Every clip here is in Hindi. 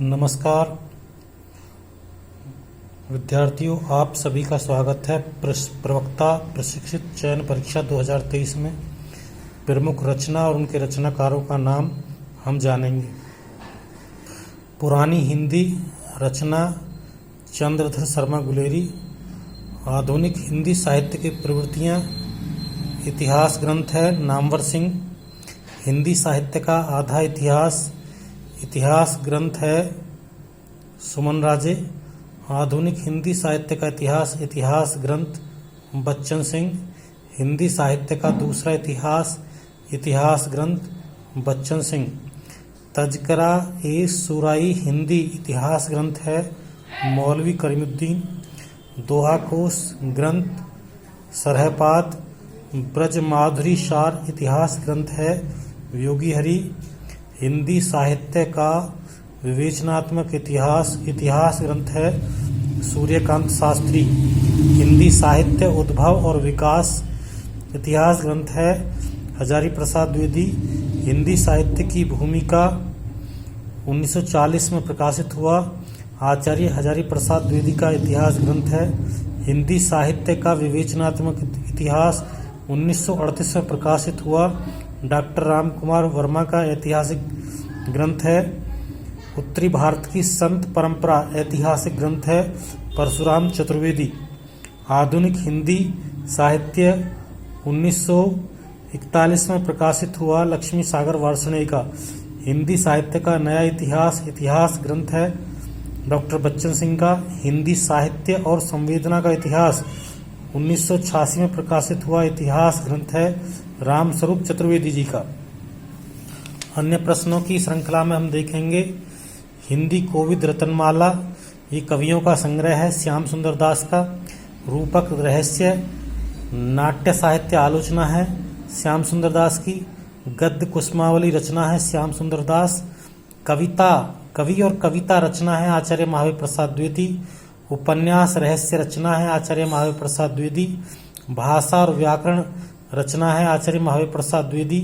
नमस्कार विद्यार्थियों, आप सभी का स्वागत है प्रवक्ता प्रशिक्षित चयन परीक्षा 2023 में। प्रमुख रचना और उनके रचनाकारों का नाम हम जानेंगे। पुरानी हिंदी रचना चंद्रधर शर्मा गुलेरी। आधुनिक हिंदी साहित्य की प्रवृत्तियाँ, इतिहास ग्रंथ है नामवर सिंह। हिंदी साहित्य का आधा इतिहास, इतिहास ग्रंथ है सुमन राजे। आधुनिक हिंदी साहित्य का इतिहास, इतिहास ग्रंथ बच्चन सिंह। हिंदी साहित्य का दूसरा इतिहास, इतिहास ग्रंथ बच्चन सिंह। तज़किरा ए सुराई हिंदी इतिहास ग्रंथ है मौलवी करीमुद्दीन। दोहा कोश ग्रंथ सरहपाद। ब्रज माधुरी शार इतिहास ग्रंथ है योगी हरि। हिंदी साहित्य का विवेचनात्मक इतिहास, इतिहास ग्रंथ है सूर्यकांत शास्त्री। हिंदी साहित्य उद्भव और विकास, इतिहास ग्रंथ है हजारी प्रसाद द्विवेदी। हिंदी साहित्य की भूमिका 1940 में प्रकाशित हुआ आचार्य हजारी प्रसाद द्विवेदी का इतिहास ग्रंथ है। हिंदी साहित्य का विवेचनात्मक इतिहास 1938 में प्रकाशित हुआ डॉक्टर राम कुमार वर्मा का ऐतिहासिक ग्रंथ है। उत्तरी भारत की संत परंपरा ऐतिहासिक ग्रंथ है परशुराम चतुर्वेदी। आधुनिक हिंदी साहित्य 1941 में प्रकाशित हुआ लक्ष्मी सागर वार्ष्णेय का। हिंदी साहित्य का नया इतिहास, इतिहास ग्रंथ है डॉक्टर बच्चन सिंह का। हिंदी साहित्य और संवेदना का इतिहास 1986 में प्रकाशित हुआ इतिहास ग्रंथ है रामस्वरूप चतुर्वेदी जी का। अन्य प्रश्नों की श्रृंखला में हम देखेंगे हिंदी कोविद रतनमाला, ये कवियों का संग्रह है श्याम सुंदर दास का। रूपक रहस्य नाट्य साहित्य आलोचना है श्याम सुंदर दास की। गद्य कुसुमावली रचना है श्याम सुंदर दास। कविता, कवि और कविता रचना है आचार्य महावीर प्रसाद द्विवेदी। उपन्यास रहस्य रचना है आचार्य महावीर प्रसाद द्विवेदी। भाषा और व्याकरण रचना है आचार्य महावीर प्रसाद द्विवेदी।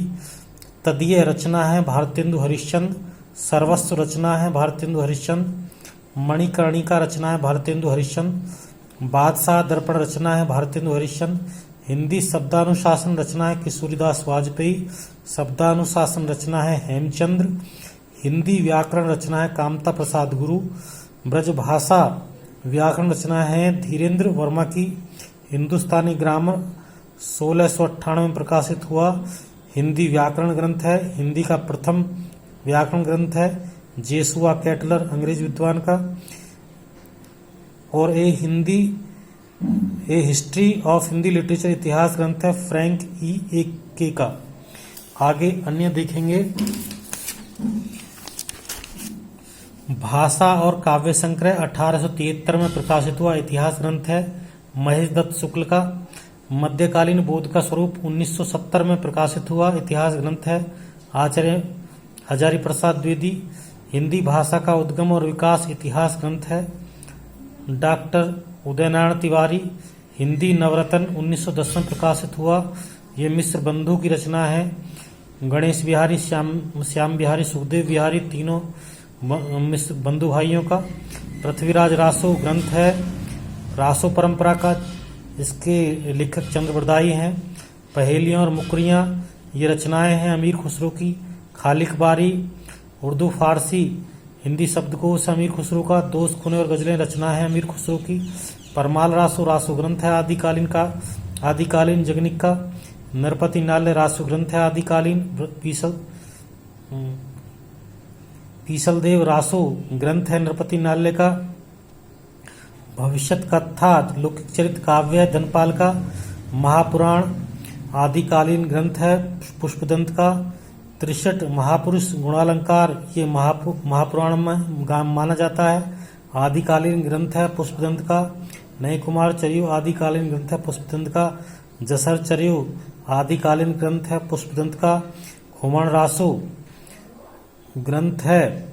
तदीय रचना है भारतेंदु हरिश्चंद्र। सर्वस्व रचना है भारतेंदु हरिश्चंद्र। मणिकर्णिका रचना है भारतेंदु हरिश्चंद्र। बादशाह दर्पण रचना है भारतेंदु हरिश्चंद्र। हिंदी शब्दानुशासन रचना है किशोरीदास वाजपेयी। शब्दानुशासन रचना है हेमचंद्र। हिंदी व्याकरण रचना है कामता प्रसाद गुरु। ब्रजभाषा व्याकरण रचना है धीरेन्द्र वर्मा की। हिंदुस्तानी ग्रामर 1698 में प्रकाशित हुआ हिंदी व्याकरण ग्रंथ है। हिंदी का प्रथम व्याकरण ग्रंथ है जेसुआ कैटलर अंग्रेज विद्वान का। और ए हिस्ट्री ऑफ हिंदी लिटरेचर इतिहास ग्रंथ है फ्रैंक E.A.K का। आगे अन्य देखेंगे। भाषा और काव्य संग्रह 1873 में प्रकाशित हुआ इतिहास ग्रंथ है महेश दत्त शुक्ल का। मध्यकालीन बोध का स्वरूप 1970 में प्रकाशित हुआ इतिहास ग्रंथ है आचार्य हजारी प्रसाद द्विवेदी। हिंदी भाषा का उद्गम और विकास इतिहास ग्रंथ है डॉक्टर उदयनारायण तिवारी। हिंदी नवरत्न 1910 में प्रकाशित हुआ, ये मिश्र बंधु की रचना है। गणेश बिहारी, श्याम बिहारी, सुखदेव बिहारी, तीनों मिश्र बंधु भाइयों का। पृथ्वीराज रासो ग्रंथ है रासो परंपरा का, इसके लेखक चंद्रबरदाई हैं। पहेलियाँ और मुकरियाँ, ये रचनाएं हैं अमीर खुसरो की। खालिक बारी उर्दू फारसी हिंदी शब्दकोश अमीर खुसरो का। दोस्त खुने और गजलें रचना है अमीर खुसरो की। परमाल रासो, रासो ग्रंथ है आदिकालीन जगनिक का। नरपति नाल्य रासो ग्रंथ है आदिकालीन। पीसल देव रासो ग्रंथ है नरपति नाल्य का। भविष्यत कथा लौकिक चरित्र काव्य है धनपाल का। महापुराण आदिकालीन ग्रंथ है पुष्पदंत का। 63 महापुरुष गुणालंकार, ये महापुराण में माना जाता है। आदिकालीन ग्रंथ है पुष्पदंत का। नए कुमार चरियो आदिकालीन ग्रंथ है पुष्पदंत का। जसर चरियो आदिकालीन ग्रंथ है पुष्पदंत का। खुमण रासो ग्रंथ है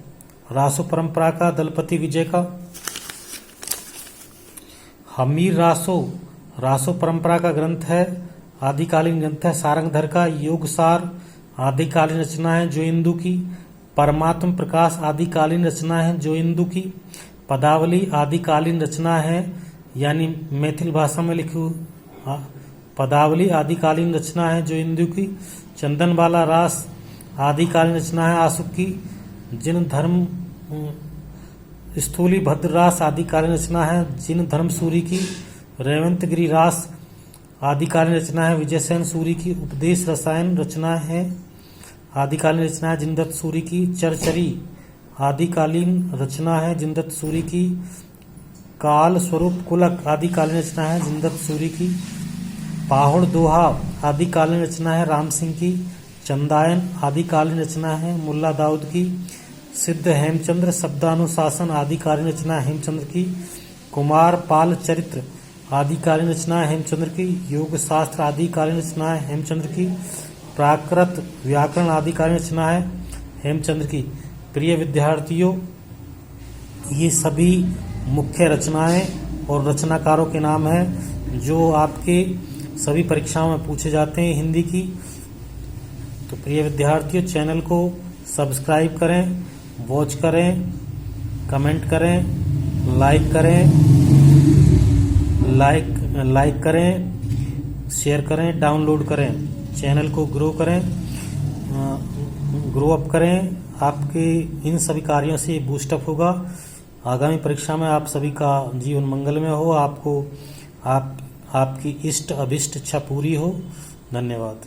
रासो परंपरा का दलपति विजय का। हमीर रासो रासो परंपरा का ग्रंथ है आदिकालीन ग्रंथ है सारंगधर का। योगसार आदिकालीन रचना है जो इंदु की। परमात्म प्रकाश आदिकालीन रचना है जो इंदु की। पदावली आदिकालीन रचना है, यानी मैथिल भाषा में लिखी पदावली आदिकालीन रचना है जो इंदु की। चंदनबाला रास आदिकालीन रचना है आशुक की। जिन धर्म स्थूली भद्र रास आदिकालीन रचना है जिन धर्म सूरी की। रेवंतगिरी रास आदिकालीन रचना है विजयसेन सूरी की। उपदेश रसायन रचना है आदिकालीन रचना है जिनदत्त सूरी की। चरचरी आदिकालीन रचना है जिनदत्त सूरी की। काल स्वरूप कुलक आदिकालीन रचना है जिनदत्त सूरी की। पाहुड़ दोहा आदिकालीन रचना है राम सिंह की। चंदायन आदिकालीन रचना है मुल्ला दाऊद की। सिद्ध हेमचंद्र शब्दानुशासन आदिकालीन रचना है हेमचंद्र की। कुमार पाल चरित्र आदिकालीन रचना है हेमचंद्र की। योग शास्त्र आदिकालीन रचना है हेमचंद्र की। प्राकृत व्याकरण आदिकालीन रचना है हेमचंद्र की। प्रिय विद्यार्थियों, ये सभी मुख्य रचनाएं और रचनाकारों के नाम हैं जो आपके सभी परीक्षाओं में पूछे जाते हैं हिंदी की। तो प्रिय विद्यार्थियों, चैनल को सब्सक्राइब करें, वॉच करें, कमेंट करें, लाइक करें, शेयर करें, डाउनलोड करें। चैनल को ग्रो अप करें। आपके इन सभी कार्यों से बूस्टअप होगा। आगामी परीक्षा में आप सभी का जीवन मंगलमय हो, आपकी इष्ट अभिष्ट इच्छा पूरी हो। धन्यवाद।